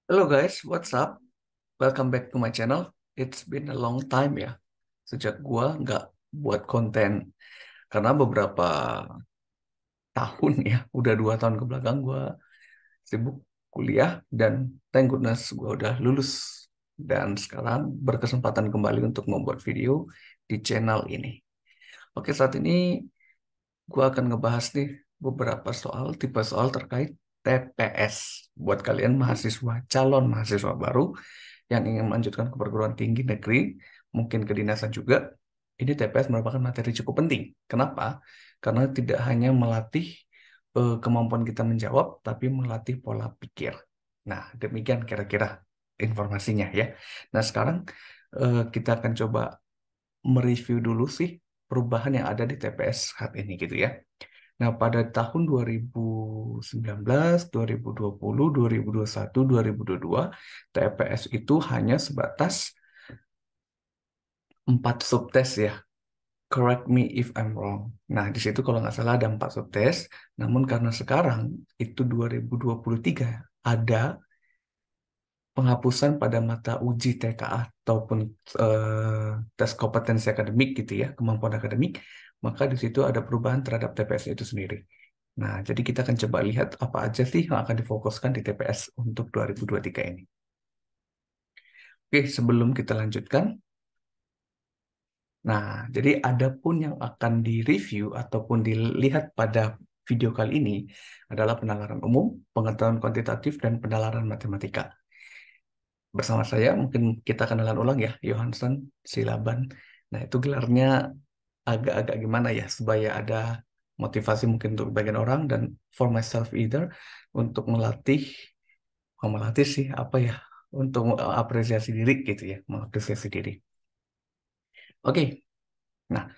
Halo guys, what's up? Welcome back to my channel. It's been a long time ya, sejak gua nggak buat konten karena beberapa tahun ya, udah 2 tahun ke belakang gua sibuk kuliah dan thank goodness gua udah lulus dan sekarang berkesempatan kembali untuk membuat video di channel ini. Oke, saat ini gua akan ngebahas nih beberapa tipe soal terkait TPS buat kalian mahasiswa calon mahasiswa baru yang ingin melanjutkan ke perguruan tinggi negeri, mungkin kedinasan juga, ini TPS merupakan materi cukup penting. Kenapa? Karena tidak hanya melatih kemampuan kita menjawab, tapi melatih pola pikir. Nah, demikian kira-kira informasinya ya. Nah, sekarang kita akan coba mereview dulu sih perubahan yang ada di TPS saat ini gitu ya. Nah, pada tahun 2019, 2020, 2021, 2022, TPS itu hanya sebatas 4 subtes ya. Correct me if I'm wrong. Nah, di situ kalau nggak salah ada 4 subtes. Namun karena sekarang itu 2023 ada penghapusan pada mata uji TKA ataupun tes kompetensi akademik gitu ya, kemampuan akademik, maka di situ ada perubahan terhadap TPS itu sendiri. Nah, jadi kita akan coba lihat apa aja sih yang akan difokuskan di TPS untuk 2023 ini. Oke, sebelum kita lanjutkan, nah, jadi adapun yang akan direview ataupun dilihat pada video kali ini adalah penalaran umum, pengetahuan kuantitatif, dan penalaran matematika. Bersama saya, mungkin kita kenalan ulang ya, Johansson Silaban. Nah, itu gelarnya agak-agak gimana ya, supaya ada motivasi mungkin untuk bagian orang dan for myself either untuk melatih sih apa ya, untuk apresiasi diri gitu ya, mengapresiasi diri. Oke, nah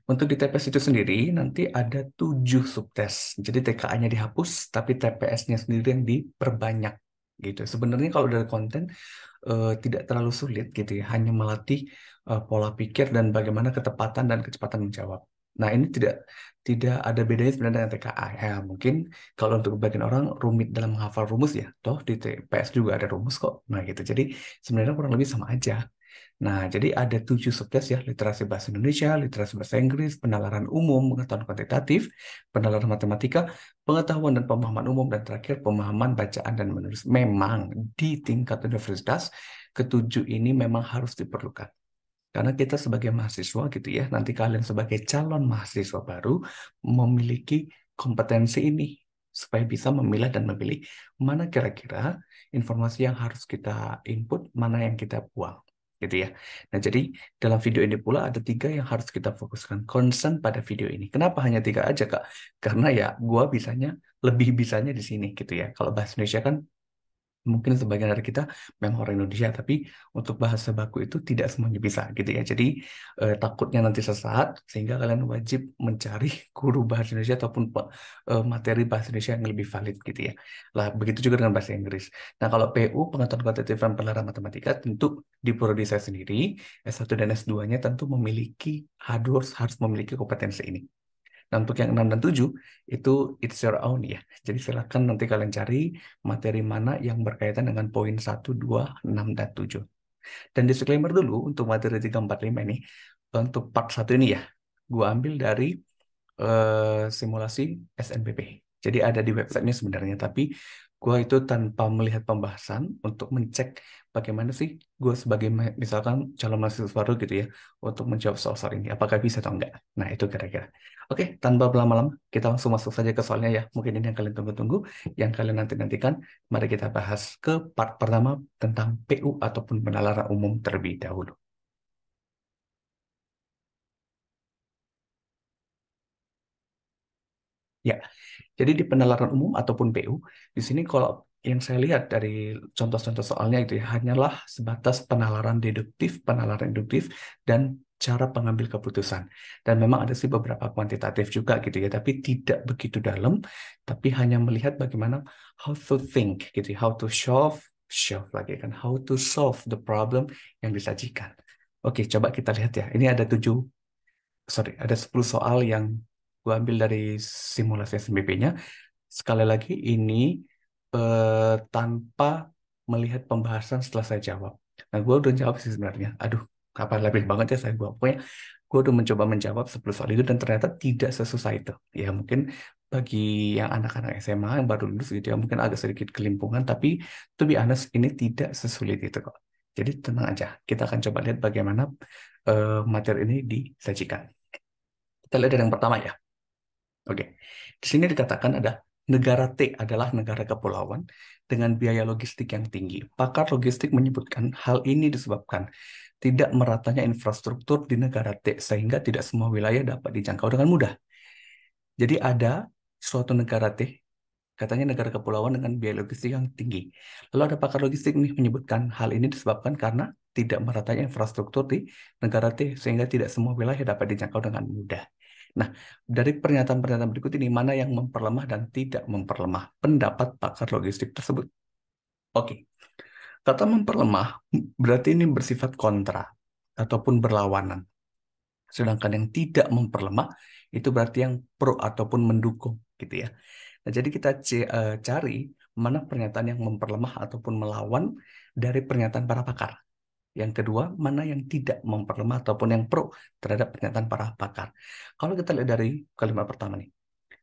untuk di TPS itu sendiri nanti ada 7 subtes. Jadi TKA-nya dihapus, tapi TPS-nya sendiri yang diperbanyak gitu. Sebenarnya kalau dari konten tidak terlalu sulit gitu ya, hanya melatih pola pikir dan bagaimana ketepatan dan kecepatan menjawab. Nah, ini tidak ada bedanya sebenarnya dengan TKA. Ya, mungkin kalau untuk bagian orang rumit dalam menghafal rumus ya, toh di TPS juga ada rumus kok. Nah, gitu. Jadi sebenarnya kurang lebih sama aja. Nah, jadi ada 7 subtes ya, literasi bahasa Indonesia, literasi bahasa Inggris, penalaran umum, pengetahuan kuantitatif, penalaran matematika, pengetahuan dan pemahaman umum, dan terakhir pemahaman bacaan dan menulis. Memang di tingkat universitas, ketujuh ini memang harus diperlukan. Karena kita sebagai mahasiswa gitu ya, nanti kalian sebagai calon mahasiswa baru memiliki kompetensi ini supaya bisa memilah dan memilih mana kira-kira informasi yang harus kita input, mana yang kita buang gitu ya. Nah, jadi dalam video ini pula ada 3 yang harus kita fokuskan concern pada video ini. Kenapa hanya 3 aja, Kak? Karena ya gua lebih bisanya di sini gitu ya. Kalau bahasa Indonesia kan mungkin sebagian dari kita memang orang Indonesia, tapi untuk bahasa baku itu tidak semuanya bisa gitu ya. Jadi takutnya nanti sesat, sehingga kalian wajib mencari guru bahasa Indonesia ataupun materi bahasa Indonesia yang lebih valid gitu ya. Lah begitu juga dengan bahasa Inggris. Nah kalau PU, pengetahuan kuantitatif dan penalaran matematika, tentu di prodi saya sendiri S1 dan S2-nya tentu harus memiliki kompetensi ini. Nah, untuk yang 6 dan 7 itu it's your own ya. Jadi silakan nanti kalian cari materi mana yang berkaitan dengan poin 1, 2, 6 dan 7. Dan disclaimer dulu untuk materi 3, 4, 5 ini, untuk part 1 ini ya, gua ambil dari simulasi SNBP. Jadi ada di websitenya sebenarnya, tapi gue itu tanpa melihat pembahasan untuk mencek bagaimana sih gue sebagai misalkan calon mahasiswa baru gitu ya untuk menjawab soal-soal ini, apakah bisa atau enggak. Nah itu kira-kira. Oke, tanpa berlama-lama kita langsung masuk saja ke soalnya ya. Mungkin ini yang kalian tunggu-tunggu, yang kalian nanti-nantikan. Mari kita bahas ke part pertama tentang PU ataupun penalaran umum terlebih dahulu. Ya, jadi di penalaran umum ataupun PU, di sini kalau yang saya lihat dari contoh-contoh soalnya itu ya, hanyalah sebatas penalaran deduktif, dan cara pengambil keputusan. Dan memang ada sih beberapa kuantitatif juga gitu ya, tapi tidak begitu dalam, tapi hanya melihat bagaimana how to think gitu, ya, how to solve lagi kan, how to solve the problem yang disajikan. Oke, coba kita lihat ya. Ini ada 10 soal yang gue ambil dari simulasi SNBP-nya. Sekali lagi ini tanpa melihat pembahasan setelah saya jawab. Nah, gue udah jawab sih sebenarnya. Aduh, apa lebih banget ya saya gue. Pokoknya gue udah mencoba menjawab 10 soal itu dan ternyata tidak sesusah itu. Ya mungkin bagi yang anak-anak SMA yang baru lulus gitu ya mungkin agak sedikit kelimpungan, tapi to be honest ini tidak sesulit itu kok. Jadi tenang aja, kita akan coba lihat bagaimana materi ini disajikan. Kita lihat dari yang pertama ya. Oke, di sini dikatakan ada negara T adalah negara kepulauan dengan biaya logistik yang tinggi. Pakar logistik menyebutkan hal ini disebabkan tidak meratanya infrastruktur di negara T sehingga tidak semua wilayah dapat dijangkau dengan mudah. Jadi ada suatu negara T, katanya negara kepulauan dengan biaya logistik yang tinggi. Lalu ada pakar logistik nih menyebutkan hal ini disebabkan karena tidak meratanya infrastruktur di negara T sehingga tidak semua wilayah dapat dijangkau dengan mudah. Nah, dari pernyataan-pernyataan berikut ini mana yang memperlemah dan tidak memperlemah pendapat pakar logistik tersebut? Oke, kata memperlemah berarti ini bersifat kontra ataupun berlawanan. Sedangkan yang tidak memperlemah itu berarti yang pro ataupun mendukung gitu ya. Nah, jadi kita cari mana pernyataan yang memperlemah ataupun melawan dari pernyataan para pakar. Yang kedua, mana yang tidak memperlemah ataupun yang pro terhadap pernyataan para pakar. Kalau kita lihat dari kalimat pertama nih,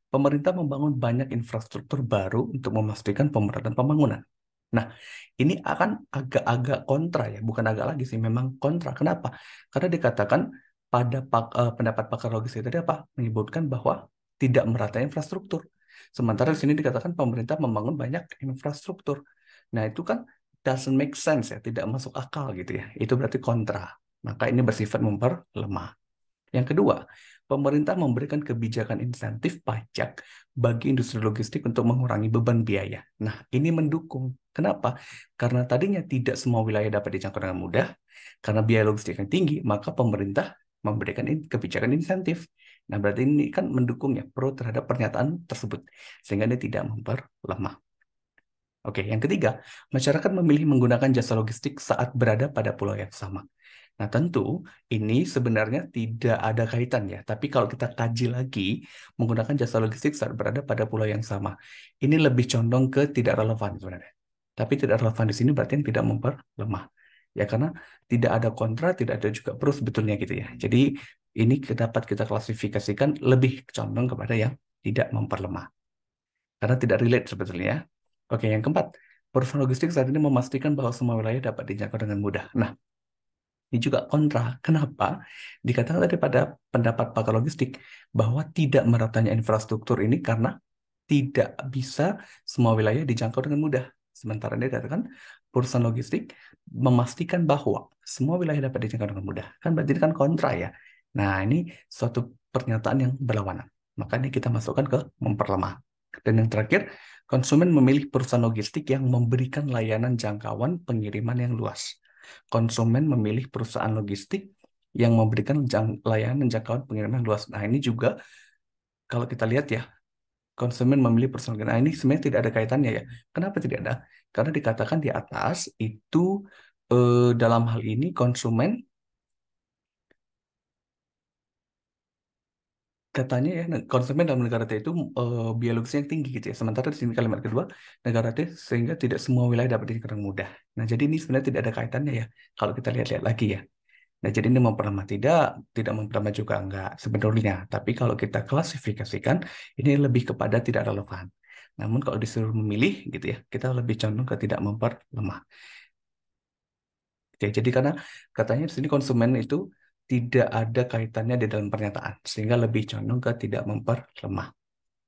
pemerintah membangun banyak infrastruktur baru untuk memastikan pemerataan pembangunan. Nah, ini akan agak-agak kontra ya, bukan agak lagi sih, memang kontra. Kenapa? Karena dikatakan pada pendapat pakar logistik tadi apa? Menyebutkan bahwa tidak merata infrastruktur. Sementara di sini dikatakan pemerintah membangun banyak infrastruktur. Nah, itu kan doesn't make sense ya, tidak masuk akal gitu ya. Itu berarti kontra. Maka ini bersifat memperlemah. Yang kedua, pemerintah memberikan kebijakan insentif pajak bagi industri logistik untuk mengurangi beban biaya. Nah, ini mendukung. Kenapa? Karena tadinya tidak semua wilayah dapat dijangkau dengan mudah, karena biaya logistik yang tinggi, maka pemerintah memberikan kebijakan insentif. Nah, berarti ini kan mendukung ya, pro terhadap pernyataan tersebut, sehingga dia tidak memperlemah. Oke, yang ketiga, masyarakat memilih menggunakan jasa logistik saat berada pada pulau yang sama. Nah, tentu ini sebenarnya tidak ada kaitan ya. Tapi kalau kita kaji lagi, menggunakan jasa logistik saat berada pada pulau yang sama. Ini lebih condong ke tidak relevan sebenarnya. Tapi tidak relevan di sini berarti yang tidak memperlemah. Ya, karena tidak ada kontra, tidak ada juga pro sebetulnya gitu ya. Jadi ini dapat kita klasifikasikan lebih condong kepada yang tidak memperlemah. Karena tidak relate sebetulnya ya. Oke, yang keempat. Perusahaan logistik saat ini memastikan bahwa semua wilayah dapat dijangkau dengan mudah. Nah, ini juga kontra. Kenapa? Dikatakan tadi pada pendapat pakar logistik bahwa tidak meratanya infrastruktur ini karena tidak bisa semua wilayah dijangkau dengan mudah. Sementara dia katakan perusahaan logistik memastikan bahwa semua wilayah dapat dijangkau dengan mudah. Kan berarti ini kan kontra ya. Nah, ini suatu pernyataan yang berlawanan. Makanya kita masukkan ke memperlemah. Dan yang terakhir, konsumen memilih perusahaan logistik yang memberikan layanan jangkauan pengiriman yang luas. Konsumen memilih perusahaan logistik yang memberikan layanan jangkauan pengiriman luas. Nah, ini juga kalau kita lihat ya, konsumen memilih perusahaan logistik. Nah, ini sebenarnya tidak ada kaitannya ya. Kenapa tidak ada? Karena dikatakan di atas itu dalam hal ini konsumen katanya ya konsumen dalam negara T itu biologisnya yang tinggi gitu ya. Sementara di sini kalimat kedua negara T sehingga tidak semua wilayah dapat dijangkau mudah. Nah, jadi ini sebenarnya tidak ada kaitannya ya kalau kita lihat-lihat lagi ya. Nah, jadi ini memperlemah tidak memperlemah juga enggak sebetulnya. Tapi kalau kita klasifikasikan, ini lebih kepada tidak relevan. Namun kalau disuruh memilih gitu ya, kita lebih condong ke tidak memperlemah. Oke, jadi karena katanya di sini konsumen itu tidak ada kaitannya di dalam pernyataan, sehingga lebih condong ke tidak memperlemah.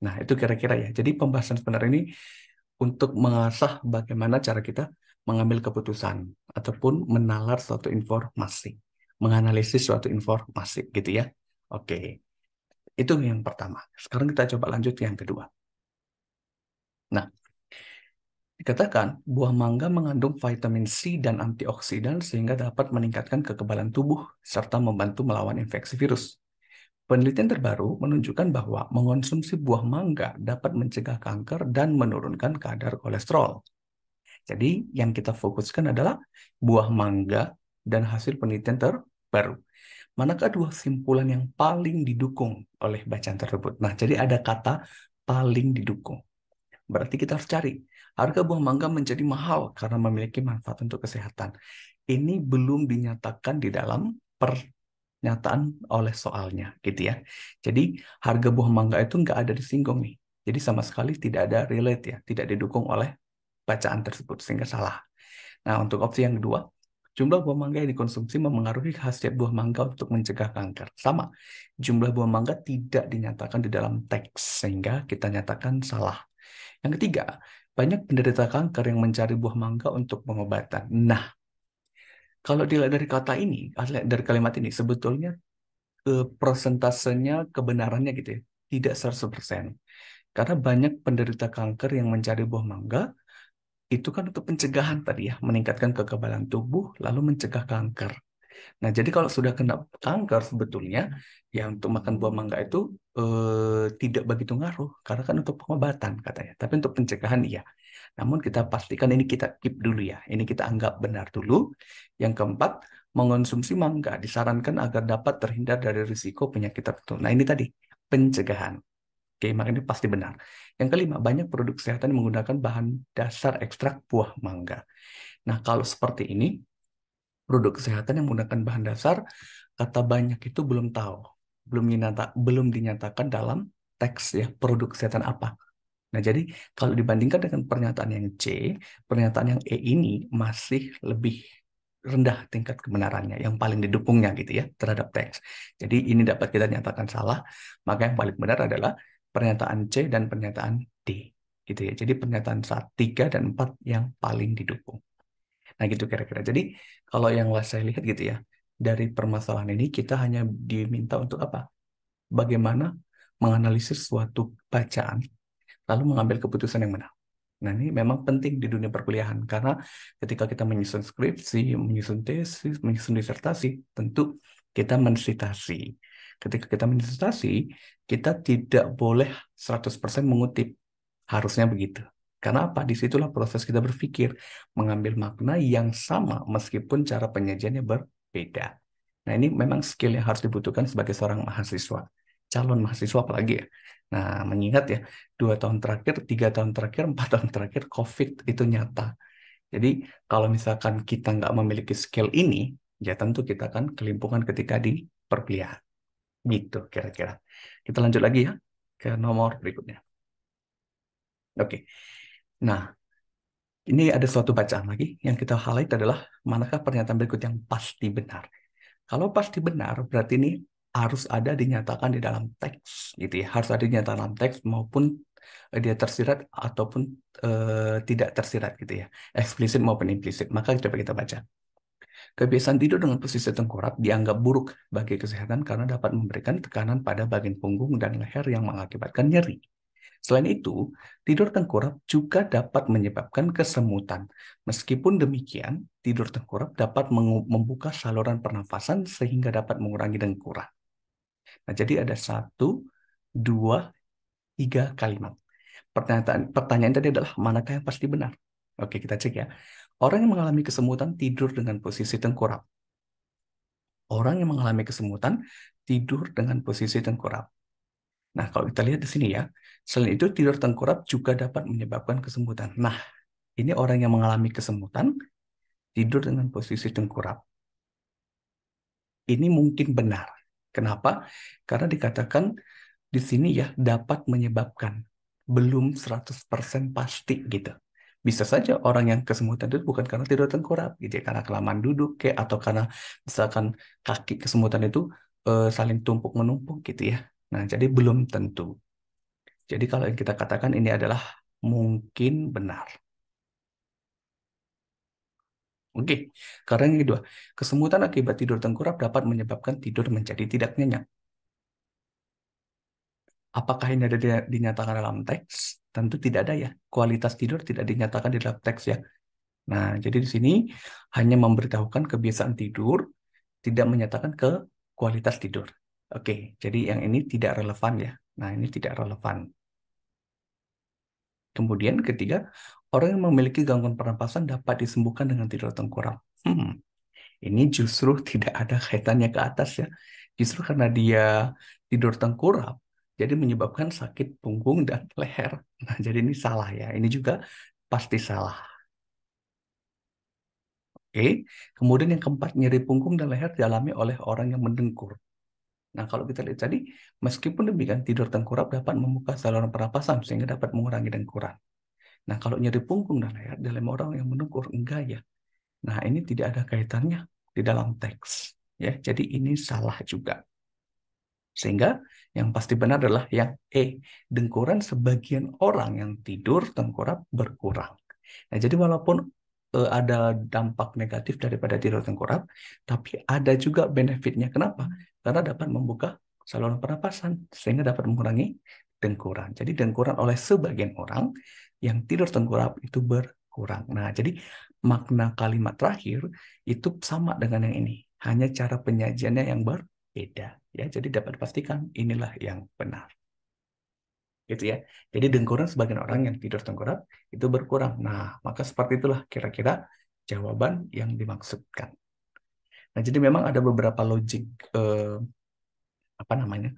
Nah, itu kira-kira ya. Jadi pembahasan sebenarnya ini untuk mengasah bagaimana cara kita mengambil keputusan ataupun menalar suatu informasi, menganalisis suatu informasi gitu ya. Oke, itu yang pertama. Sekarang kita coba lanjut yang kedua. Nah, dikatakan buah mangga mengandung vitamin C dan antioksidan sehingga dapat meningkatkan kekebalan tubuh serta membantu melawan infeksi virus. Penelitian terbaru menunjukkan bahwa mengonsumsi buah mangga dapat mencegah kanker dan menurunkan kadar kolesterol. Jadi yang kita fokuskan adalah buah mangga dan hasil penelitian terbaru. Manakah dua simpulan yang paling didukung oleh bacaan tersebut? Nah, jadi ada kata paling didukung. Berarti kita harus cari Harga buah mangga menjadi mahal karena memiliki manfaat untuk kesehatan. Ini belum dinyatakan di dalam pernyataan oleh soalnya, gitu ya. Jadi harga buah mangga itu nggak ada disinggung nih. Jadi sama sekali tidak ada relate ya, tidak didukung oleh bacaan tersebut sehingga salah. Nah, untuk opsi yang kedua, jumlah buah mangga yang dikonsumsi memengaruhi khasiat buah mangga untuk mencegah kanker. Sama, jumlah buah mangga tidak dinyatakan di dalam teks sehingga kita nyatakan salah. Yang ketiga, banyak penderita kanker yang mencari buah mangga untuk pengobatan. Nah, kalau dilihat dari kata ini, dari kalimat ini, sebetulnya prosentasenya kebenarannya gitu ya, tidak 100%. Karena banyak penderita kanker yang mencari buah mangga, itu kan untuk pencegahan tadi ya, meningkatkan kekebalan tubuh, lalu mencegah kanker. Nah, jadi kalau sudah kena kanker sebetulnya, ya untuk makan buah mangga itu tidak begitu ngaruh, karena kan untuk pengobatan katanya. Tapi untuk pencegahan iya. Namun kita pastikan ini kita keep dulu ya, ini kita anggap benar dulu. Yang keempat, mengonsumsi mangga disarankan agar dapat terhindar dari risiko penyakit tertentu. Nah, ini tadi pencegahan. Oke, maka ini pasti benar. Yang kelima, banyak produk kesehatan yang menggunakan bahan dasar ekstrak buah mangga. Nah, kalau seperti ini, produk kesehatan yang menggunakan bahan dasar, kata banyak itu belum tahu, belum dinyatakan dalam teks ya produk kesehatan apa. Nah, jadi kalau dibandingkan dengan pernyataan yang C, pernyataan yang E ini masih lebih rendah tingkat kebenarannya, yang paling didukungnya gitu ya terhadap teks. Jadi ini dapat kita nyatakan salah, maka yang paling benar adalah pernyataan C dan pernyataan D. Gitu ya. Jadi pernyataan 3 dan 4 yang paling didukung. Nah, gitu kira-kira. Jadi, kalau yang saya lihat gitu ya, dari permasalahan ini kita hanya diminta untuk apa? Bagaimana menganalisis suatu bacaan, lalu mengambil keputusan yang benar. Nah, ini memang penting di dunia perkuliahan, karena ketika kita menyusun skripsi, menyusun tesis, menyusun disertasi, tentu kita mensitasi. Ketika kita mensitasi, kita tidak boleh 100% mengutip. Harusnya begitu. Karena apa? Disitulah proses kita berpikir, mengambil makna yang sama meskipun cara penyajiannya berbeda. Nah, ini memang skill yang harus dibutuhkan sebagai seorang mahasiswa, calon mahasiswa apalagi ya. Nah, mengingat ya, 2 tahun terakhir, 3 tahun terakhir, 4 tahun terakhir, COVID itu nyata. Jadi, kalau misalkan kita nggak memiliki skill ini, ya tentu kita akan kelimpungan ketika di perkuliahan. Gitu kira-kira. Kita lanjut lagi ya ke nomor berikutnya. Oke. Nah, ini ada suatu bacaan lagi yang kita highlight adalah manakah pernyataan berikut yang pasti benar. Kalau pasti benar, berarti ini harus ada dinyatakan di dalam teks, gitu ya. Harus ada dinyatakan dalam teks maupun dia tersirat ataupun tidak tersirat, gitu ya. Eksplisit maupun implisit. Maka coba kita baca. Kebiasaan tidur dengan posisi tengkurap dianggap buruk bagi kesehatan karena dapat memberikan tekanan pada bagian punggung dan leher yang mengakibatkan nyeri. Selain itu, tidur tengkurap juga dapat menyebabkan kesemutan. Meskipun demikian, tidur tengkurap dapat membuka saluran pernafasan sehingga dapat mengurangi dengkurap. Nah, jadi ada 1, 2, 3 kalimat. Pertanyaan tadi adalah manakah yang pasti benar? Oke, kita cek ya. Orang yang mengalami kesemutan tidur dengan posisi tengkurap. Orang yang mengalami kesemutan tidur dengan posisi tengkurap. Nah, kalau kita lihat di sini ya, selain itu tidur tengkurap juga dapat menyebabkan kesemutan. Nah, ini orang yang mengalami kesemutan tidur dengan posisi tengkurap. Ini mungkin benar. Kenapa? Karena dikatakan di sini ya dapat menyebabkan. Belum 100% pasti gitu. Bisa saja orang yang kesemutan itu bukan karena tidur tengkurap gitu ya, karena kelamaan duduk kayak atau karena misalkan kaki kesemutan itu saling tumpuk menumpuk gitu ya. Nah, jadi belum tentu. Jadi kalau yang kita katakan ini adalah mungkin benar. Oke, karena yang kedua, kesemutan akibat tidur tengkurap dapat menyebabkan tidur menjadi tidak nyenyak. Apakah ini ada dinyatakan dalam teks? Tentu tidak ada ya. Kualitas tidur tidak dinyatakan di dalam teks ya. Nah, jadi di sini hanya memberitahukan kebiasaan tidur, tidak menyatakan ke kualitas tidur. Oke, jadi yang ini tidak relevan ya. Nah, ini tidak relevan. Kemudian ketiga, orang yang memiliki gangguan pernapasan dapat disembuhkan dengan tidur tengkurap. Ini justru tidak ada kaitannya ke atas ya. Justru karena dia tidur tengkurap, jadi menyebabkan sakit punggung dan leher. Nah, jadi ini salah ya. Ini juga pasti salah. Oke. Kemudian yang keempat, nyeri punggung dan leher dialami oleh orang yang mendengkur. Nah, kalau kita lihat tadi, meskipun demikian, tidur tengkurap dapat membuka saluran pernapasan sehingga dapat mengurangi dengkuran. Nah, kalau nyeri punggung dan leher dalam orang yang mendengkur, enggak ya. Nah, ini tidak ada kaitannya di dalam teks. Ya, jadi ini salah juga. Sehingga yang pasti benar adalah yang E. Dengkuran sebagian orang yang tidur tengkurap berkurang. Nah, jadi walaupun ada dampak negatif daripada tidur tengkurap, tapi ada juga benefitnya. Kenapa? Karena dapat membuka saluran pernapasan sehingga dapat mengurangi dengkuran. Jadi dengkuran oleh sebagian orang yang tidur tengkurap itu berkurang. Nah, jadi makna kalimat terakhir itu sama dengan yang ini. Hanya cara penyajiannya yang berbeda. Ya, jadi dapat dipastikan inilah yang benar. Gitu ya. Jadi dengkuran sebagian orang yang tidur tengkurap itu berkurang. Nah, maka seperti itulah kira-kira jawaban yang dimaksudkan. Nah, jadi memang ada beberapa logik apa namanya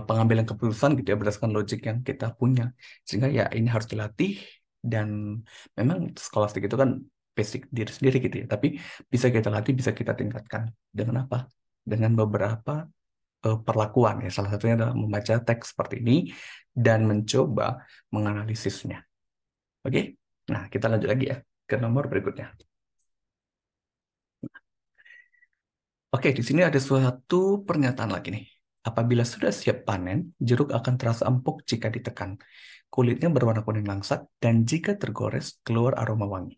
pengambilan keputusan gitu ya berdasarkan logik yang kita punya. Sehingga ya ini harus dilatih dan memang skolastik itu kan basic diri sendiri gitu ya. Tapi bisa kita latih, bisa kita tingkatkan dengan apa? Dengan beberapa perlakuan ya. Salah satunya adalah membaca teks seperti ini dan mencoba menganalisisnya. Oke? Nah, kita lanjut lagi ya ke nomor berikutnya. Oke, di sini ada suatu pernyataan lagi nih. Apabila sudah siap panen, jeruk akan terasa empuk jika ditekan. Kulitnya berwarna kuning langsat dan jika tergores keluar aroma wangi.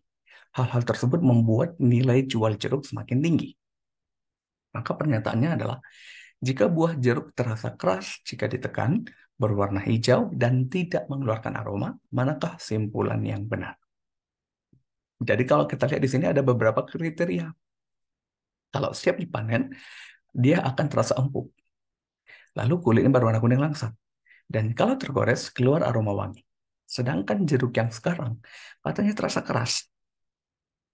Hal-hal tersebut membuat nilai jual jeruk semakin tinggi. Maka pernyataannya adalah jika buah jeruk terasa keras jika ditekan, berwarna hijau, dan tidak mengeluarkan aroma, manakah simpulan yang benar? Jadi kalau kita lihat di sini ada beberapa kriteria. Kalau siap dipanen, dia akan terasa empuk. Lalu kulitnya berwarna kuning langsat. Dan kalau tergores, keluar aroma wangi. Sedangkan jeruk yang sekarang katanya terasa keras,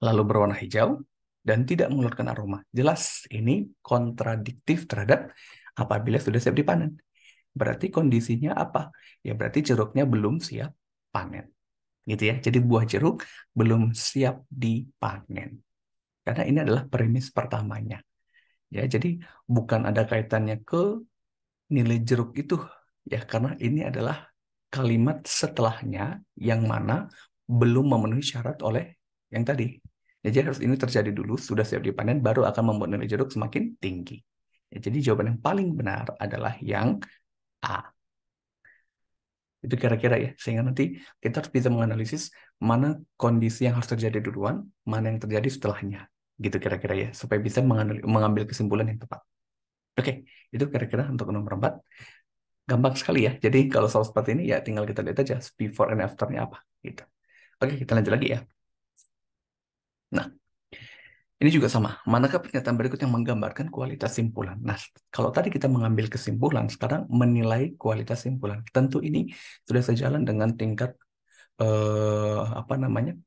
lalu berwarna hijau, dan tidak mengeluarkan aroma. Jelas ini kontradiktif terhadap apabila sudah siap dipanen. Berarti kondisinya apa? Ya berarti jeruknya belum siap panen. Gitu ya. Jadi buah jeruk belum siap dipanen. Karena ini adalah premis pertamanya. Ya, jadi bukan ada kaitannya ke nilai jeruk itu ya karena ini adalah kalimat setelahnya yang mana belum memenuhi syarat oleh yang tadi. Ya, jadi harus ini terjadi dulu, sudah siap dipanen, baru akan membuat nilai jeruk semakin tinggi. Ya, jadi jawaban yang paling benar adalah yang A. Itu kira-kira ya, sehingga nanti kita harus bisa menganalisis mana kondisi yang harus terjadi duluan, mana yang terjadi setelahnya. Gitu kira-kira ya, supaya bisa mengambil kesimpulan yang tepat. Oke, itu kira-kira untuk nomor 4. Gampang sekali ya. Jadi kalau soal seperti ini ya tinggal kita lihat aja before and after-nya apa gitu. Oke, kita lanjut lagi ya. Nah, ini juga sama. Manakah pernyataan berikut yang menggambarkan kualitas simpulan? Nah, kalau tadi kita mengambil kesimpulan, sekarang menilai kualitas simpulan. Tentu ini sudah sejalan dengan tingkat apa namanya?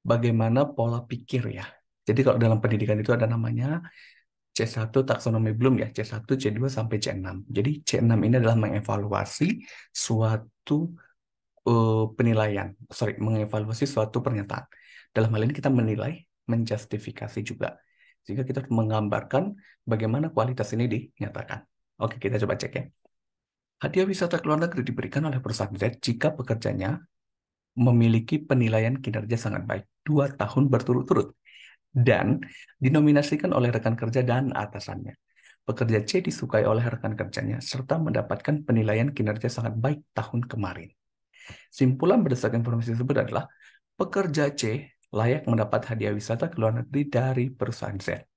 Bagaimana pola pikir ya. Jadi kalau dalam pendidikan itu ada namanya C1 taksonomi Bloom ya, C1, C2 sampai C6. Jadi C6 ini adalah mengevaluasi suatu penilaian, mengevaluasi suatu pernyataan. Dalam hal ini kita menilai, menjustifikasi juga. Sehingga kita harus menggambarkan bagaimana kualitas ini dinyatakan. Oke, kita coba cek ya. Hadiah wisata ke luar negeri diberikan oleh perusahaan Z jika pekerjanya memiliki penilaian kinerja sangat baik 2 tahun berturut-turut dan dinominasikan oleh rekan kerja dan atasannya. Pekerja C disukai oleh rekan kerjanya serta mendapatkan penilaian kinerja sangat baik tahun kemarin. Simpulan berdasarkan informasi tersebut adalah pekerja C layak mendapat hadiah wisata ke luar negeri dari perusahaan Z.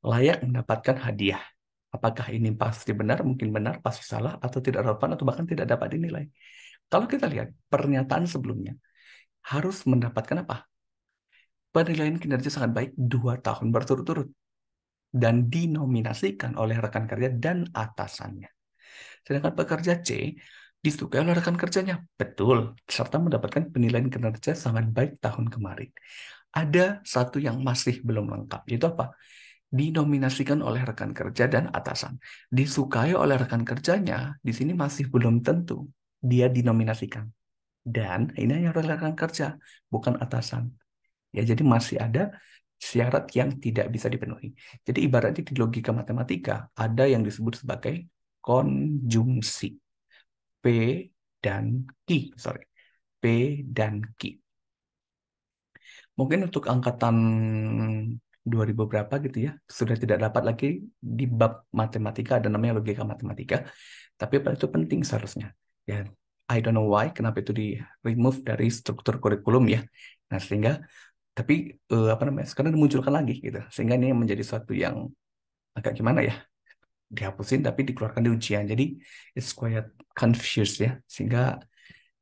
Layak mendapatkan hadiah. Apakah ini pasti benar, mungkin benar, pasti salah, atau tidak relevan, atau bahkan tidak dapat dinilai. Kalau kita lihat pernyataan sebelumnya, harus mendapatkan apa? Penilaian kinerja sangat baik 2 tahun berturut-turut. Dan dinominasikan oleh rekan kerja dan atasannya. Sedangkan pekerja C disukai oleh rekan kerjanya. Betul, serta mendapatkan penilaian kinerja sangat baik tahun kemarin. Ada satu yang masih belum lengkap, yaitu apa? Dinominasikan oleh rekan kerja dan atasan. Disukai oleh rekan kerjanya, di sini masih belum tentu dia dinominasikan. Dan ini hanya rekan kerja, bukan atasan. Ya, jadi masih ada syarat yang tidak bisa dipenuhi. Jadi ibaratnya di logika matematika ada yang disebut sebagai konjungsi. P dan Q, sorry. P dan Q. Mungkin untuk angkatan 2000 berapa gitu ya, sudah tidak dapat lagi di bab matematika, ada namanya logika matematika. Tapi itu penting seharusnya. Ya, I don't know why, kenapa itu di remove dari struktur kurikulum ya. Nah, sehingga, tapi apa namanya, sekarang dimunculkan lagi gitu. Sehingga ini menjadi suatu yang agak gimana ya, dihapusin tapi dikeluarkan di ujian. Jadi, it's quite confused ya. Sehingga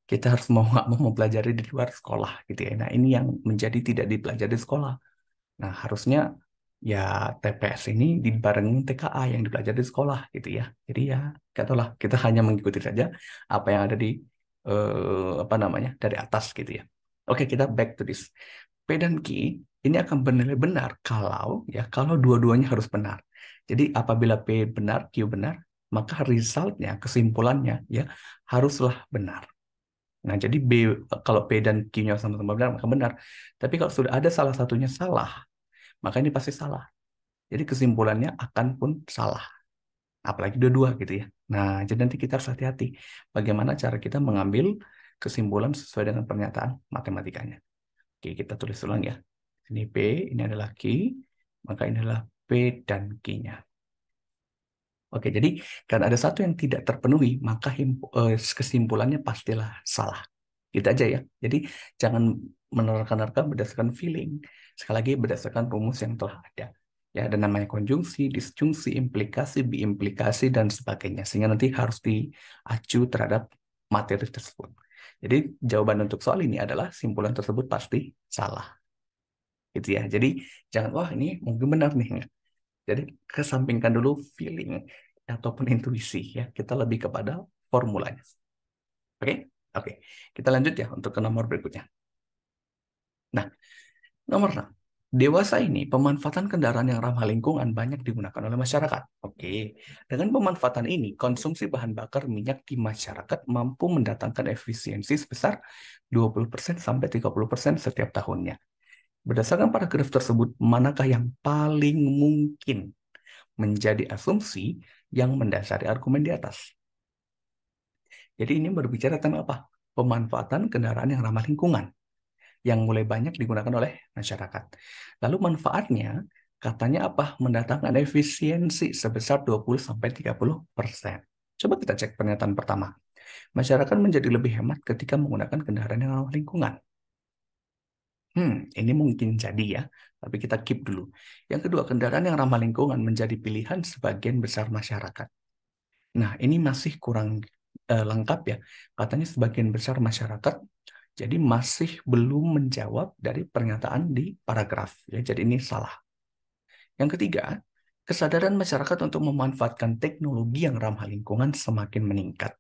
kita harus mau nggak mau mempelajari di luar sekolah gitu ya. Nah, ini yang menjadi tidak dipelajari di sekolah. Nah, harusnya ya TPS ini dibarengin TKA yang dipelajari di sekolah gitu ya. Jadi ya, katalah kita hanya mengikuti saja apa yang ada di apa namanya dari atas gitu ya. Oke, kita back to this. P dan Q ini akan bernilai benar kalau dua-duanya harus benar. Jadi apabila P benar, Q benar, maka resultnya, kesimpulannya ya haruslah benar. Nah, jadi kalau P dan Q-nya sama-sama benar, maka benar. Tapi kalau sudah ada salah satunya salah, maka ini pasti salah. Jadi kesimpulannya akan pun salah. Apalagi dua-dua gitu ya. Nah, jadi nanti kita harus hati-hati bagaimana cara kita mengambil kesimpulan sesuai dengan pernyataan matematikanya. Oke, kita tulis ulang ya. Ini P, ini adalah Q, maka ini adalah P dan Q-nya. Oke, jadi karena ada satu yang tidak terpenuhi, maka kesimpulannya pastilah salah. Gitu aja ya. Jadi jangan menerka-nerka berdasarkan feeling. Sekali lagi berdasarkan rumus yang telah ada. Ya, ada namanya konjungsi, disjungsi, implikasi, biimplikasi, dan sebagainya. Sehingga nanti harus diacu terhadap materi tersebut. Jadi jawaban untuk soal ini adalah simpulan tersebut pasti salah. Gitu ya. Jadi jangan, wah ini mungkin benar nih. Jadi kesampingkan dulu feeling ataupun intuisi ya. Kita lebih kepada formulanya. Oke? Oke. Kita lanjut ya untuk ke nomor berikutnya. Nah, nomor 6. Dewasa ini pemanfaatan kendaraan yang ramah lingkungan banyak digunakan oleh masyarakat. Oke. Dengan pemanfaatan ini, konsumsi bahan bakar minyak di masyarakat mampu mendatangkan efisiensi sebesar 20% sampai 30% setiap tahunnya. Berdasarkan paragraf tersebut, manakah yang paling mungkin menjadi asumsi yang mendasari argumen di atas? Jadi ini berbicara tentang apa? Pemanfaatan kendaraan yang ramah lingkungan yang mulai banyak digunakan oleh masyarakat. Lalu manfaatnya katanya apa? Mendatangkan efisiensi sebesar 20-30%. Coba kita cek pernyataan pertama. Masyarakat menjadi lebih hemat ketika menggunakan kendaraan yang ramah lingkungan. Ini mungkin jadi ya, tapi kita keep dulu. Yang kedua, kendaraan yang ramah lingkungan menjadi pilihan sebagian besar masyarakat. Nah, ini masih kurang lengkap ya. Katanya sebagian besar masyarakat, jadi masih belum menjawab dari pernyataan di paragraf. Ya, jadi ini salah. Yang ketiga, kesadaran masyarakat untuk memanfaatkan teknologi yang ramah lingkungan semakin meningkat.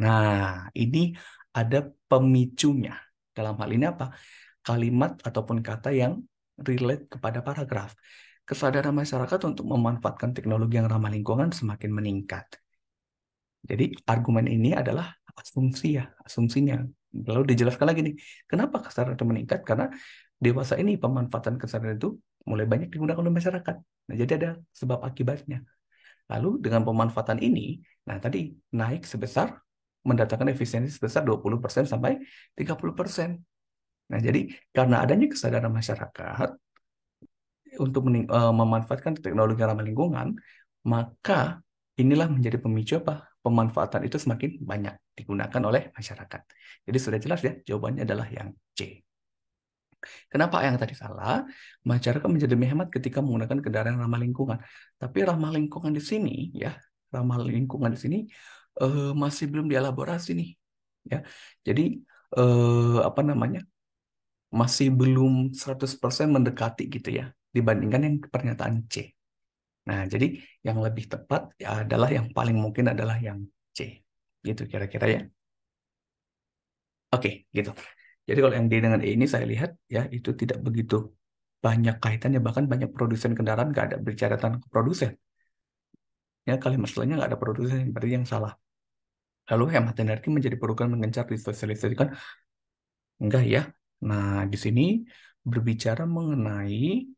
Nah, ini ada pemicunya. Dalam hal ini apa? Kalimat ataupun kata yang relate kepada paragraf. Kesadaran masyarakat untuk memanfaatkan teknologi yang ramah lingkungan semakin meningkat. Jadi argumen ini adalah asumsi ya, asumsinya. Lalu dijelaskan lagi nih, kenapa kesadaran itu meningkat? Karena dewasa ini pemanfaatan kesadaran itu mulai banyak digunakan oleh masyarakat. Nah, jadi ada sebab akibatnya. Lalu dengan pemanfaatan ini, nah tadi naik sebesar mendatangkan efisiensi sebesar 20% sampai 30%. Nah, jadi karena adanya kesadaran masyarakat untuk memanfaatkan teknologi ramah lingkungan, maka inilah menjadi pemicu apa? Pemanfaatan itu semakin banyak digunakan oleh masyarakat. Jadi sudah jelas ya, jawabannya adalah yang C. Kenapa yang tadi salah? Masyarakat menjadi lebih hemat ketika menggunakan kendaraan ramah lingkungan. Tapi ramah lingkungan di sini, ya, ramah lingkungan di sini masih belum dielaborasi nih, ya. Jadi apa namanya? Masih belum 100% mendekati gitu ya, dibandingkan yang pernyataan C. Nah, jadi yang lebih tepat ya adalah yang paling mungkin adalah yang C. Gitu kira-kira ya. Oke, gitu. Jadi kalau yang D dengan E ini saya lihat ya itu tidak begitu banyak kaitannya, bahkan banyak produsen kendaraan nggak ada bicara tentang produsen. Ya kalimat setelahnya nggak ada produsen, berarti yang salah. Lalu hemat energi menjadi program mengencar disosialisasikan? Enggak ya. Nah, di sini berbicara mengenai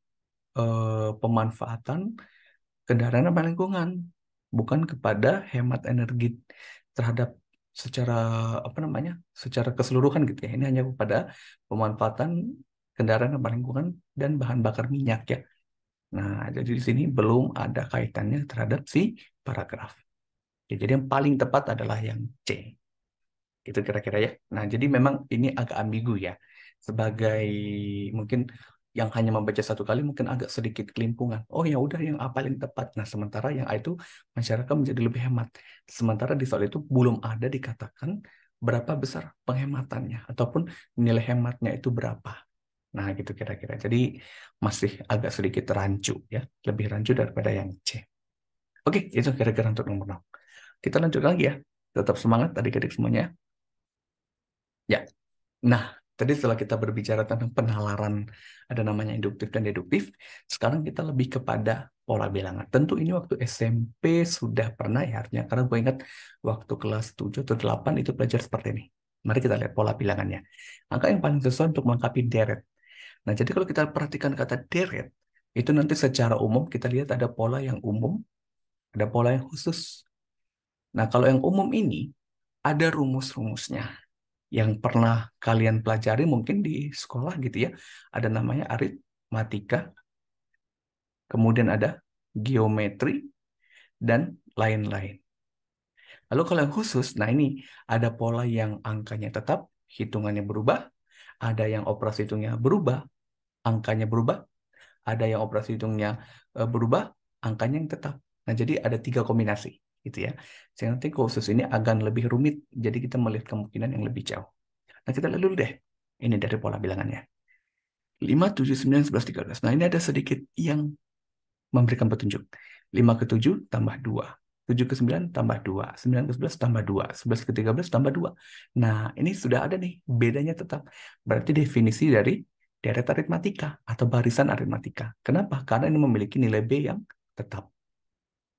pemanfaatan kendaraan ramah lingkungan, bukan kepada hemat energi terhadap secara apa namanya, secara keseluruhan gitu ya. Ini hanya kepada pemanfaatan kendaraan ramah lingkungan dan bahan bakar minyak ya. Nah, jadi di sini belum ada kaitannya terhadap si paragraf. Ya, jadi yang paling tepat adalah yang C. Itu kira-kira ya. Nah, jadi memang ini agak ambigu ya. Sebagai mungkin yang hanya membaca satu kali mungkin agak sedikit kelimpungan. Oh ya udah yang A paling tepat. Nah, sementara yang A itu masyarakat menjadi lebih hemat. Sementara di soal itu belum ada dikatakan berapa besar penghematannya ataupun nilai hematnya itu berapa. Nah, gitu kira-kira. Jadi masih agak sedikit rancu ya, lebih rancu daripada yang C. Oke, itu kira-kira untuk nomor 6. Kita lanjut lagi ya. Tetap semangat adik-adik semuanya. Ya. Nah, tadi setelah kita berbicara tentang penalaran, ada namanya induktif dan deduktif, sekarang kita lebih kepada pola bilangan. Tentu ini waktu SMP sudah pernah ya, artinya karena gue ingat waktu kelas 7 atau 8 itu belajar seperti ini. Mari kita lihat pola bilangannya. Angka yang paling sesuai untuk melengkapi deret. Nah, jadi kalau kita perhatikan kata deret, itu nanti secara umum kita lihat ada pola yang umum, ada pola yang khusus. Nah, kalau yang umum ini ada rumus-rumusnya yang pernah kalian pelajari mungkin di sekolah gitu ya. Ada namanya aritmatika, kemudian ada geometri, dan lain-lain. Lalu kalau yang khusus, nah ini ada pola yang angkanya tetap, hitungannya berubah, ada yang operasi hitungnya berubah, angkanya berubah, ada yang operasi hitungnya berubah, angkanya yang tetap. Nah, jadi ada 3 kombinasi gitu ya. Sehingga nanti khusus ini akan lebih rumit, jadi kita melihat kemungkinan yang lebih jauh. Nah, kita lihat dulu deh. Ini dari pola bilangannya. 5, 7, 9, 11, 13. Nah, ini ada sedikit yang memberikan petunjuk. 5 ke 7 tambah 2. 7 ke 9 tambah 2. 9 ke 11 tambah 2. 11 ke 13 tambah 2. Nah, ini sudah ada nih. Bedanya tetap. Berarti definisi dari deret aritmatika atau barisan aritmatika. Kenapa? Karena ini memiliki nilai B yang tetap.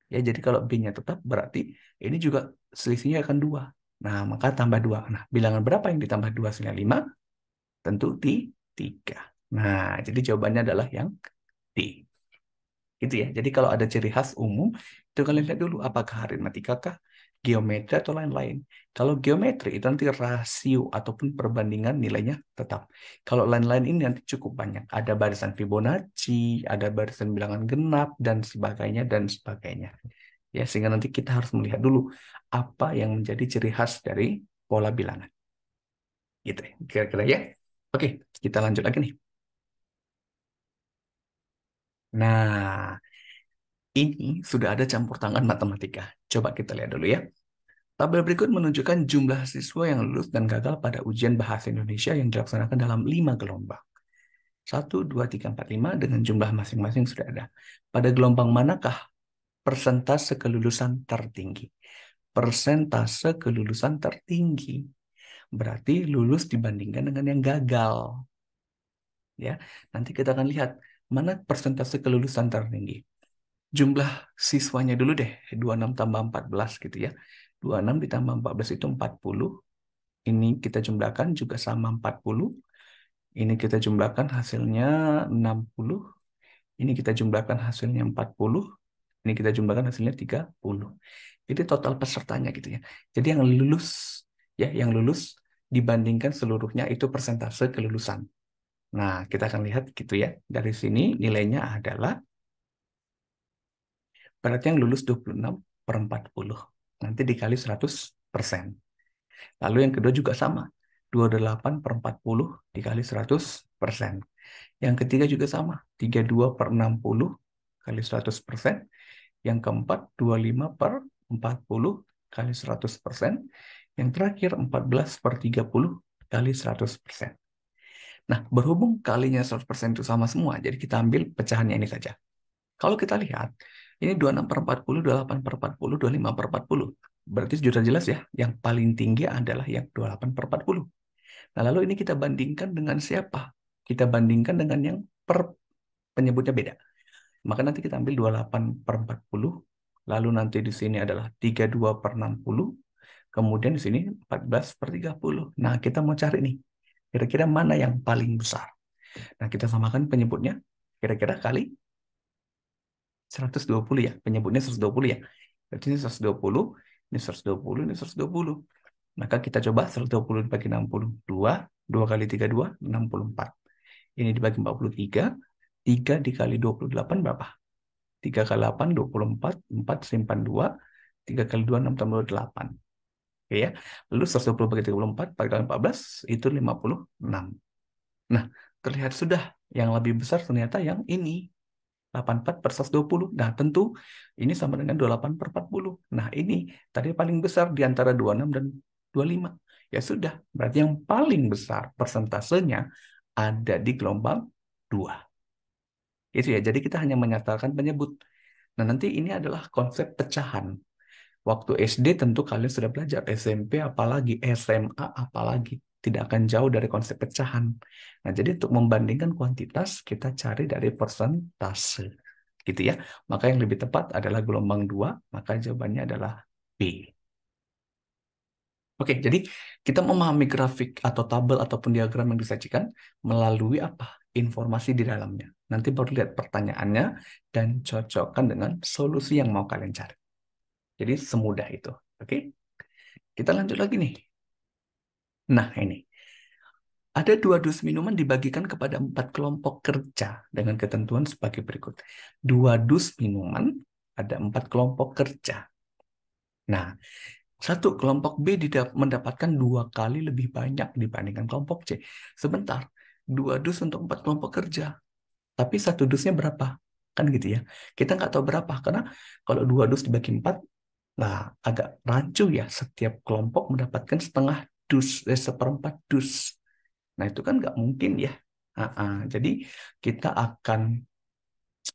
Ya, jadi kalau B-nya tetap berarti ini juga selisihnya akan 2. Nah, maka tambah 2. Nah, bilangan berapa yang ditambah 2 sehingga 5? Tentu di 3. Nah, jadi jawabannya adalah yang D. Gitu ya. Jadi kalau ada ciri khas umum, itu kalian lihat dulu apakah aritmatika kah, geometri atau lain-lain. Kalau geometri itu nanti rasio ataupun perbandingan nilainya tetap. Kalau lain-lain ini nanti cukup banyak. Ada barisan Fibonacci, ada barisan bilangan genap, dan sebagainya, dan sebagainya. Ya, sehingga nanti kita harus melihat dulu apa yang menjadi ciri khas dari pola bilangan. Gitu ya. Kira-kira ya. Oke, kita lanjut lagi nih. Nah, ini sudah ada campur tangan matematika. Coba kita lihat dulu ya. Tabel berikut menunjukkan jumlah siswa yang lulus dan gagal pada ujian bahasa Indonesia yang dilaksanakan dalam 5 gelombang. 1, 2, 3, 4, 5 dengan jumlah masing-masing sudah ada. Pada gelombang manakah persentase kelulusan tertinggi? Persentase kelulusan tertinggi berarti lulus dibandingkan dengan yang gagal. Ya, nanti kita akan lihat mana persentase kelulusan tertinggi. Jumlah siswanya dulu deh, 26 tambah 14 gitu ya. 26 ditambah 14 itu 40. Ini kita jumlahkan juga sama 40. Ini kita jumlahkan hasilnya 60. Ini kita jumlahkan hasilnya 40. Ini kita jumlahkan hasilnya 30. Jadi total pesertanya gitu ya. Jadi yang lulus ya, yang lulus dibandingkan seluruhnya itu persentase kelulusan. Nah, kita akan lihat gitu ya. Dari sini nilainya adalah berarti yang lulus 26 per 40. Nanti dikali 100%. Lalu yang kedua juga sama. 28 per 40 dikali 100%. Yang ketiga juga sama. 32 per 60 kali 100%. Yang keempat 25 per 40 kali 100%. Yang terakhir 14 per 30 kali 100%. Nah, berhubung kalinya 100% itu sama semua, jadi kita ambil pecahannya ini saja. Kalau kita lihat, ini 26 per 40, 28 per 40, 25 per 40. Berarti sudah jelas ya, yang paling tinggi adalah yang 28 per 40. Nah, lalu ini kita bandingkan dengan siapa? Kita bandingkan dengan yang per penyebutnya beda. Maka nanti kita ambil 28 per 40, lalu nanti di sini adalah 32 per 60, Kemudian di sini 14/30. Nah, kita mau cari nih, kira-kira mana yang paling besar. Nah, kita samakan penyebutnya, kira-kira kali 120 ya. Penyebutnya 120 ya. Berarti ini 120, ini 120, ini 120. Maka kita coba 120 dibagi 62, 2 kali 32, 64. Ini dibagi 43, 3 dikali 28 berapa? 3 kali 8, 24, 4 simpan 2, 3 kali 2, 6 tambah 8. Oke ya. Lalu 120 bagi 34, 4 kali 14, itu 56. Nah, terlihat sudah yang lebih besar ternyata yang ini. 84/120. Nah, tentu ini sama dengan 28/40. Nah, ini tadi paling besar di antara 26 dan 25. Ya sudah, berarti yang paling besar persentasenya ada di gelombang 2. Itu ya, jadi kita hanya menyatakan penyebut. Nah, nanti ini adalah konsep pecahan. Waktu SD tentu kalian sudah belajar, SMP apalagi, SMA apalagi. Tidak akan jauh dari konsep pecahan. Nah, jadi untuk membandingkan kuantitas, kita cari dari persentase. Gitu ya. Maka yang lebih tepat adalah gelombang 2, maka jawabannya adalah B. Oke, jadi kita memahami grafik atau tabel ataupun diagram yang disajikan melalui apa? Informasi di dalamnya. Nanti baru lihat pertanyaannya dan cocokkan dengan solusi yang mau kalian cari. Jadi semudah itu. Oke, kita lanjut lagi nih. Nah, ini. Ada 2 dus minuman dibagikan kepada 4 kelompok kerja dengan ketentuan sebagai berikut. 2 dus minuman, ada 4 kelompok kerja. Nah, satu kelompok B mendapatkan 2 kali lebih banyak dibandingkan kelompok C. Sebentar, 2 dus untuk 4 kelompok kerja. Tapi satu dusnya berapa? Kan gitu ya. Kita nggak tahu berapa, karena kalau 2 dus dibagi 4, nah agak rancu ya. Setiap kelompok mendapatkan setengah dus, seperempat dus. Nah, itu kan nggak mungkin ya. Jadi kita akan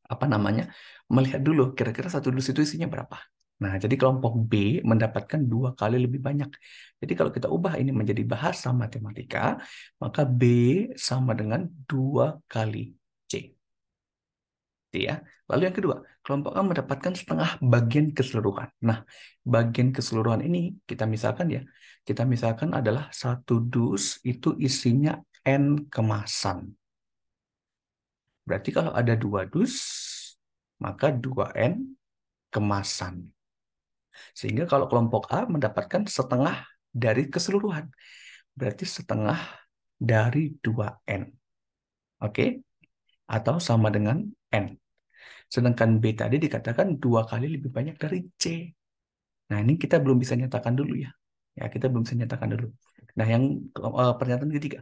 apa namanya melihat dulu kira-kira satu dus itu isinya berapa. Nah, jadi kelompok B mendapatkan 2 kali lebih banyak. Jadi kalau kita ubah ini menjadi bahasa matematika, maka B sama dengan 2 kali C. Gitu ya. Lalu yang kedua, kelompok A mendapatkan setengah bagian keseluruhan. Nah, bagian keseluruhan ini kita misalkan ya, kita misalkan adalah satu dus itu isinya N kemasan. Berarti kalau ada 2 dus, maka 2N kemasan. Sehingga kalau kelompok A mendapatkan setengah dari keseluruhan. Berarti setengah dari 2N. Oke? Atau sama dengan N. Sedangkan B tadi dikatakan 2 kali lebih banyak dari C. Nah, ini kita belum bisa nyatakan dulu ya. Ya, kita belum bisa nyatakan dulu. Nah, yang pernyataan ketiga.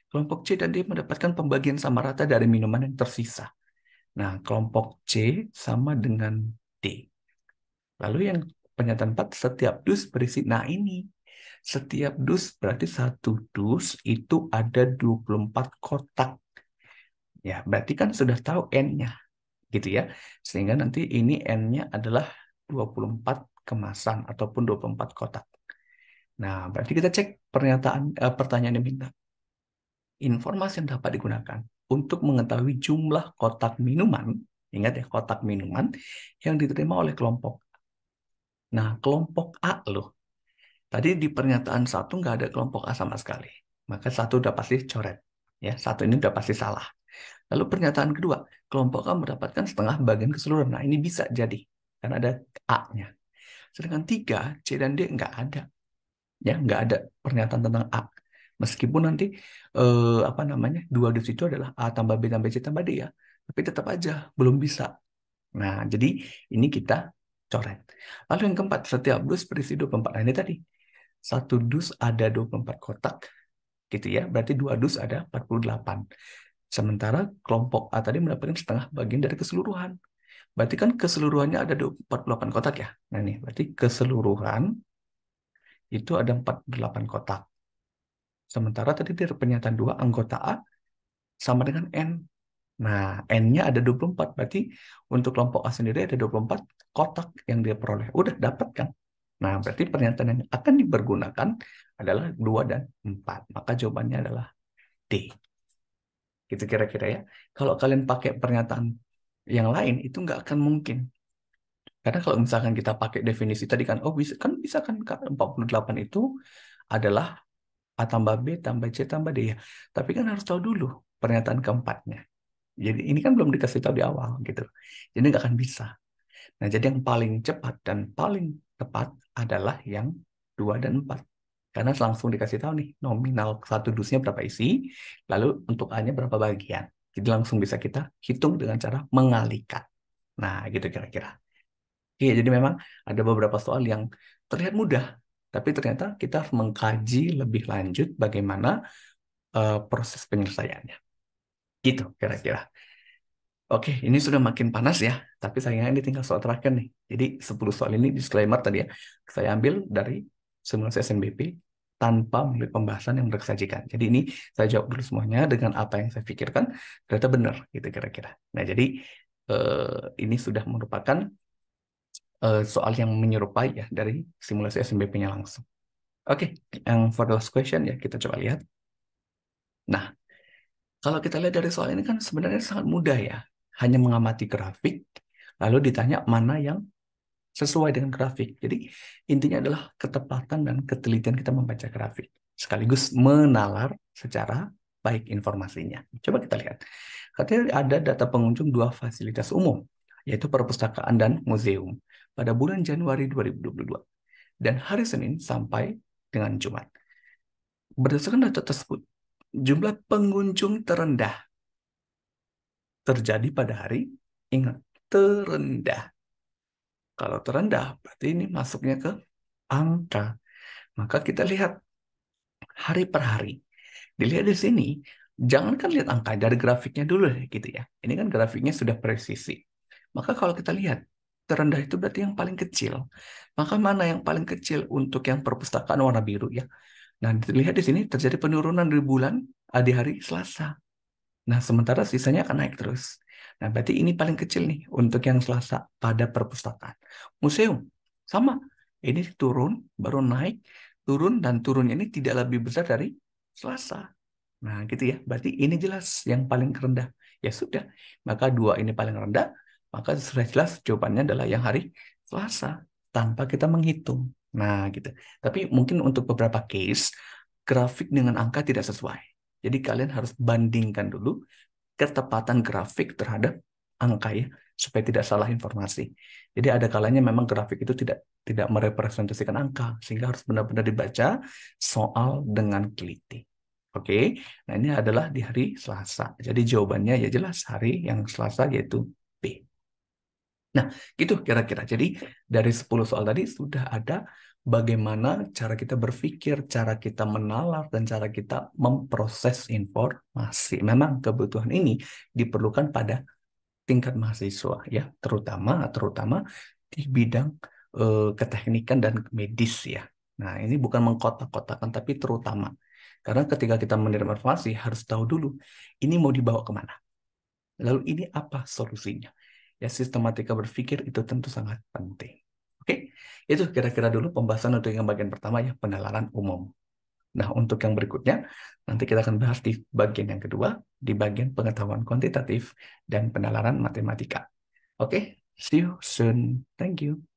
Kelompok C dan D mendapatkan pembagian sama rata dari minuman yang tersisa. Nah, kelompok C sama dengan D. Lalu yang pernyataan 4, setiap dus berisi. Nah, ini. Setiap dus berarti satu dus itu ada 24 kotak. Ya, berarti kan sudah tahu N-nya. Gitu ya. Sehingga nanti ini N-nya adalah 24 kemasan ataupun 24 kotak. Nah, berarti kita cek pertanyaan yang minta. Informasi yang dapat digunakan untuk mengetahui jumlah kotak minuman, ingat ya, kotak minuman yang diterima oleh kelompok. Nah, kelompok A loh. Tadi di pernyataan 1 nggak ada kelompok A sama sekali. Maka 1 udah pasti coret. Ya, 1 ini udah pasti salah. Lalu pernyataan kedua, kelompok A mendapatkan setengah bagian keseluruhan. Nah, ini bisa jadi. Karena ada A-nya. Sedangkan 3, C dan D nggak ada. Ya, nggak ada pernyataan tentang A. Meskipun nanti apa namanya 2 dus itu adalah A tambah B tambah C tambah D ya, tapi tetap aja belum bisa. Nah, jadi ini kita coret. Lalu yang keempat, setiap dus berisi 24. Nah, ini tadi satu dus ada 24 kotak, gitu ya. Berarti 2 dus ada 48. Sementara kelompok A tadi mendapatkan setengah bagian dari keseluruhan. Berarti kan keseluruhannya ada 48 kotak ya. Nah, ini berarti keseluruhan itu ada 48 kotak. Sementara tadi dari pernyataan 2, anggota A sama dengan N. Nah, N-nya ada 24. Berarti untuk kelompok A sendiri ada 24 kotak yang dia peroleh. Udah dapat kan? Nah, berarti pernyataan yang akan dipergunakan adalah 2 dan 4. Maka jawabannya adalah D. Gitu kira-kira ya. Kalau kalian pakai pernyataan yang lain, itu nggak akan mungkin. Karena kalau misalkan kita pakai definisi tadi kan, oh bisa kan Kak, 48 itu adalah A tambah B tambah C tambah D ya. Tapi kan harus tahu dulu pernyataan keempatnya. Jadi ini kan belum dikasih tahu di awal gitu. Jadi nggak akan bisa. Nah, jadi yang paling cepat dan paling tepat adalah yang 2 dan 4. Karena langsung dikasih tahu nih, nominal satu dusnya berapa isi, lalu untuk A-nya berapa bagian. Jadi langsung bisa kita hitung dengan cara mengalihkan. Nah, gitu kira-kira. Iya, jadi memang ada beberapa soal yang terlihat mudah, tapi ternyata kita harus mengkaji lebih lanjut bagaimana proses penyelesaiannya. Gitu kira-kira. Oke, ini sudah makin panas ya, tapi sayangnya ini tinggal soal terakhir nih. Jadi 10 soal ini disclaimer tadi ya, saya ambil dari simulasi SNBP tanpa melalui pembahasan yang berkesajikan. Jadi ini saya jawab dulu semuanya dengan apa yang saya pikirkan, ternyata benar gitu kira-kira. Nah, jadi ini sudah merupakan soal yang menyerupai ya dari simulasi SNBP-nya langsung. Oke, yang for the last question ya, kita coba lihat. Nah, kalau kita lihat dari soal ini kan sebenarnya sangat mudah ya. Hanya mengamati grafik, lalu ditanya mana yang sesuai dengan grafik. Jadi intinya adalah ketepatan dan ketelitian kita membaca grafik. Sekaligus menalar secara baik informasinya. Coba kita lihat. Katanya ada data pengunjung dua fasilitas umum, yaitu perpustakaan dan museum, pada bulan Januari 2022. Dan hari Senin sampai dengan Jumat. Berdasarkan data tersebut, jumlah pengunjung terendah terjadi pada hari, ingat, terendah. Kalau terendah, berarti ini masuknya ke angka. Maka kita lihat hari per hari. Dilihat di sini, jangankan lihat angka, dari grafiknya dulu gitu ya. Ini kan grafiknya sudah presisi. Maka kalau kita lihat, terendah itu berarti yang paling kecil. Maka mana yang paling kecil untuk yang perpustakaan warna biru ya? Nah, dilihat di sini terjadi penurunan di bulan di hari Selasa. Nah, sementara sisanya akan naik terus. Nah, berarti ini paling kecil nih untuk yang Selasa pada perpustakaan. Museum, sama. Ini turun, baru naik, turun, dan turunnya ini tidak lebih besar dari Selasa. Nah, gitu ya. Berarti ini jelas yang paling rendah. Ya sudah, maka dua ini paling rendah, maka sudah jelas jawabannya adalah yang hari Selasa, tanpa kita menghitung. Nah, gitu. Tapi mungkin untuk beberapa case, grafik dengan angka tidak sesuai. Jadi kalian harus bandingkan dulu ketepatan grafik terhadap angka ya, supaya tidak salah informasi. Jadi ada kalanya memang grafik itu tidak merepresentasikan angka, sehingga harus benar-benar dibaca soal dengan teliti. Oke, nah ini adalah di hari Selasa. Jadi jawabannya ya jelas hari yang Selasa yaitu B. Nah, gitu kira-kira. Jadi dari 10 soal tadi sudah ada bagaimana cara kita berpikir, cara kita menalar, dan cara kita memproses informasi. Memang kebutuhan ini diperlukan pada tingkat mahasiswa ya, terutama di bidang keteknikan dan medis ya. Nah, ini bukan mengkotak-kotakan tapi terutama. Karena ketika kita menerima informasi harus tahu dulu ini mau dibawa kemana. Lalu ini apa solusinya? Ya, sistematika berpikir itu tentu sangat penting. Oke, itu kira-kira dulu pembahasan untuk yang bagian pertama ya, penalaran umum. Nah, untuk yang berikutnya, nanti kita akan bahas di bagian yang kedua, di bagian pengetahuan kuantitatif dan penalaran matematika. Oke, see you soon. Thank you.